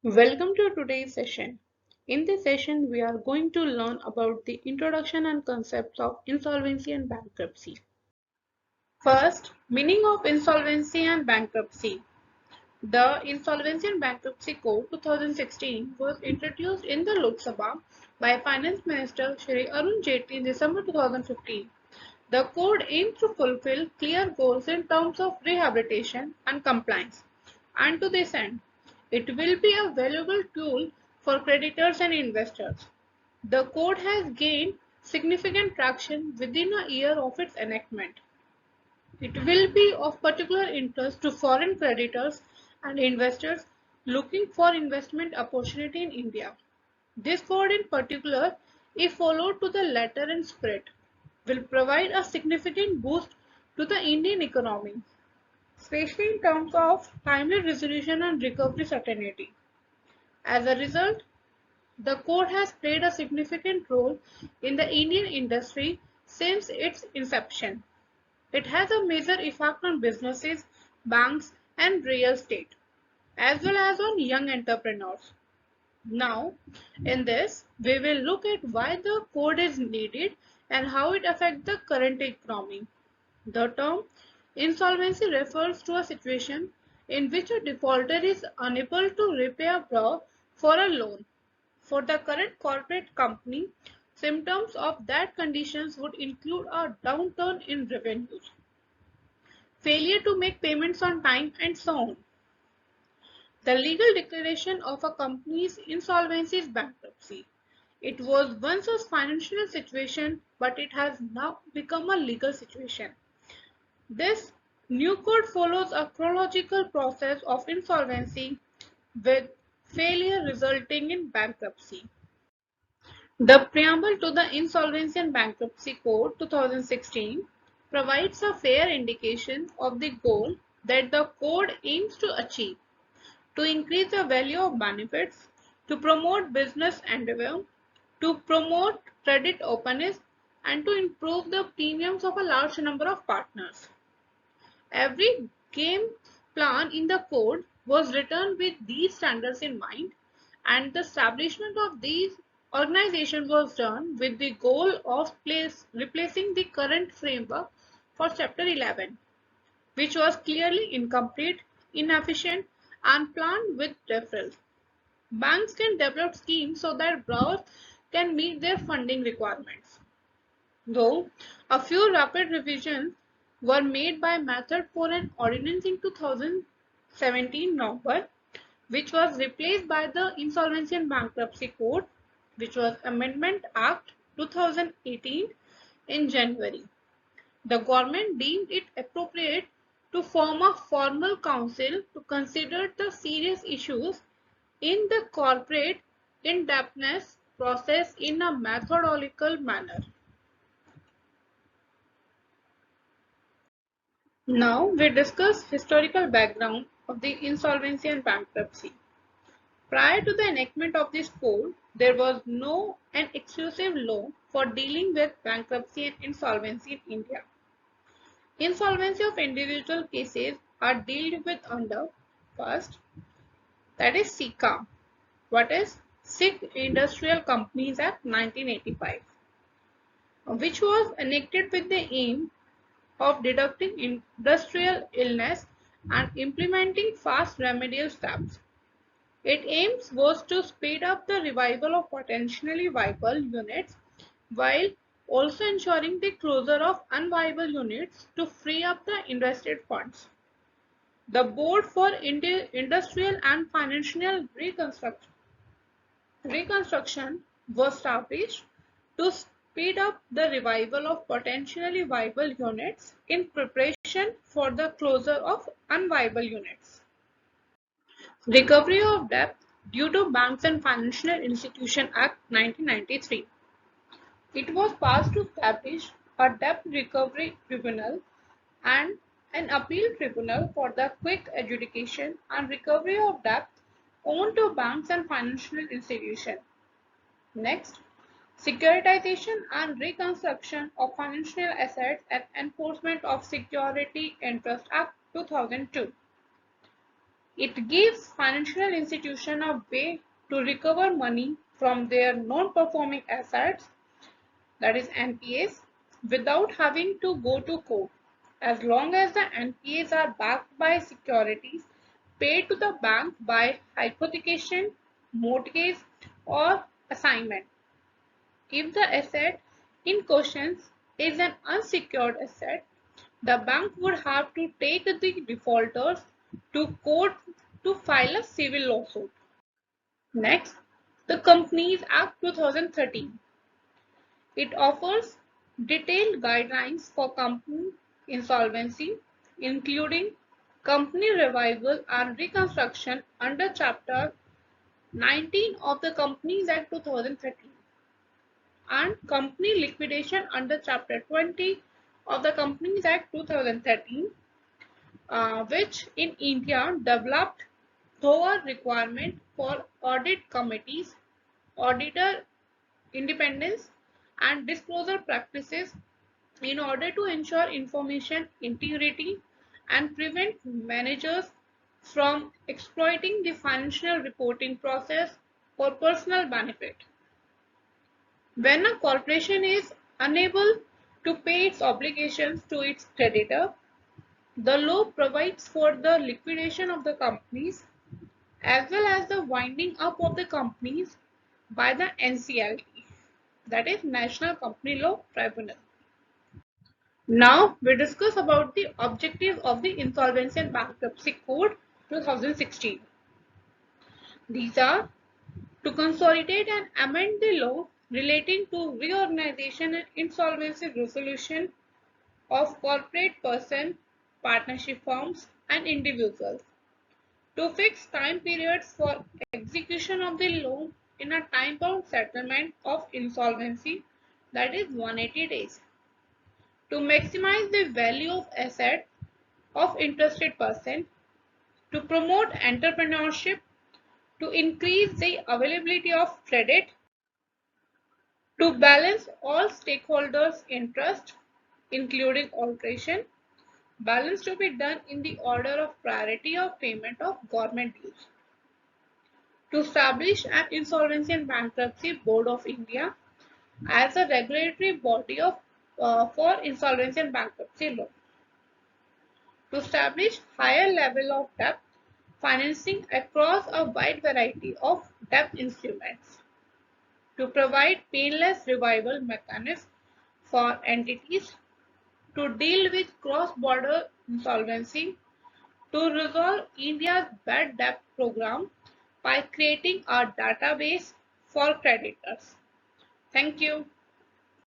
Welcome to today's session. In this session, we are going to learn about the introduction and concepts of insolvency and bankruptcy. First, meaning of insolvency and bankruptcy. The Insolvency and Bankruptcy Code 2016 was introduced in the Lok Sabha by Finance Minister Shri Arun Jaitley in December 2015. The code aims to fulfill clear goals in terms of rehabilitation and compliance, and to this end, it will be a valuable tool for creditors and investors. The code has gained significant traction within a year of its enactment. It will be of particular interest to foreign creditors and investors looking for investment opportunity in India. This code in particular, if followed to the letter and spirit, will provide a significant boost to the Indian economy, especially in terms of timely resolution and recovery certainty. As a result, the code has played a significant role in the Indian industry since its inception. It has a major effect on businesses, banks, and real estate, as well as on young entrepreneurs. Now, in this, we will look at why the code is needed and how it affects the current economy. The term insolvency refers to a situation in which a defaulter is unable to repay a borrower for a loan. For the current corporate company, symptoms of that conditions would include a downturn in revenues, failure to make payments on time, and so on. The legal declaration of a company's insolvency is bankruptcy. It was once a financial situation, but it has now become a legal situation. This new code follows a chronological process of insolvency with failure resulting in bankruptcy. The preamble to the Insolvency and Bankruptcy Code 2016 provides a fair indication of the goal that the code aims to achieve: to increase the value of benefits, to promote business endeavor, to promote credit openness, and to improve the premiums of a large number of partners. Every game plan in the code was written with these standards in mind, and the establishment of these organizations was done with the goal of replacing the current framework for Chapter 11, which was clearly incomplete, inefficient, and planned with deferrals. Banks can develop schemes so that borrowers can meet their funding requirements. Though a few rapid revisions were made by Method for an ordinance in 2017 November, which was replaced by the Insolvency and Bankruptcy Code, which was Amendment Act 2018 in January. The government deemed it appropriate to form a formal council to consider the serious issues in the corporate indebtedness process in a methodological manner. Now we discuss historical background of the insolvency and bankruptcy. Prior to the enactment of this code, there was no an exclusive law for dealing with bankruptcy and insolvency in India. Insolvency of individual cases are dealt with under first, that is SICA. What is Sikh Industrial Companies Act 1985, which was enacted with the aim of deducting industrial illness and implementing fast remedial steps. Its aims was to speed up the revival of potentially viable units while also ensuring the closure of unviable units to free up the invested funds. The Board for Industrial and Financial Reconstruction was established to speed up the revival of potentially viable units in preparation for the closure of unviable units. Recovery of debt due to Banks and Financial Institution Act 1993. It was passed to establish a debt recovery tribunal and an appeal tribunal for the quick adjudication and recovery of debt owed to banks and financial institutions. Next, securitization and reconstruction of financial assets and enforcement of Security Interest Act 2002. It gives financial institutions a way to recover money from their non-performing assets, that is NPAs, without having to go to court, as long as the NPAs are backed by securities paid to the bank by hypothecation, mortgage, or assignment. If the asset in question is an unsecured asset, the bank would have to take the defaulters to court to file a civil lawsuit. Next, the Companies Act 2013. It offers detailed guidelines for company insolvency, including company revival and reconstruction under Chapter 19 of the Companies Act 2013 and company liquidation under Chapter 20 of the Companies Act 2013, which in India developed thorough requirement for audit committees, auditor independence, and disclosure practices in order to ensure information integrity and prevent managers from exploiting the financial reporting process for personal benefit. When a corporation is unable to pay its obligations to its creditor, the law provides for the liquidation of the companies as well as the winding up of the companies by the NCLT, that is National Company Law Tribunal. Now we discuss about the objectives of the Insolvency and Bankruptcy Code 2016. These are to consolidate and amend the law relating to reorganization and insolvency resolution of corporate person, partnership firms, and individuals. To fix time periods for execution of the loan in a time-bound settlement of insolvency, that is 180 days. To maximize the value of asset of interested person, to promote entrepreneurship, to increase the availability of credit, to balance all stakeholders' interest, including alteration, balance to be done in the order of priority of payment of government dues, to establish an Insolvency and Bankruptcy Board of India as a regulatory body for insolvency and bankruptcy law, to establish higher level of debt financing across a wide variety of debt instruments, to provide painless revival mechanisms for entities, to deal with cross-border insolvency, to resolve India's bad debt program by creating a database for creditors. Thank you.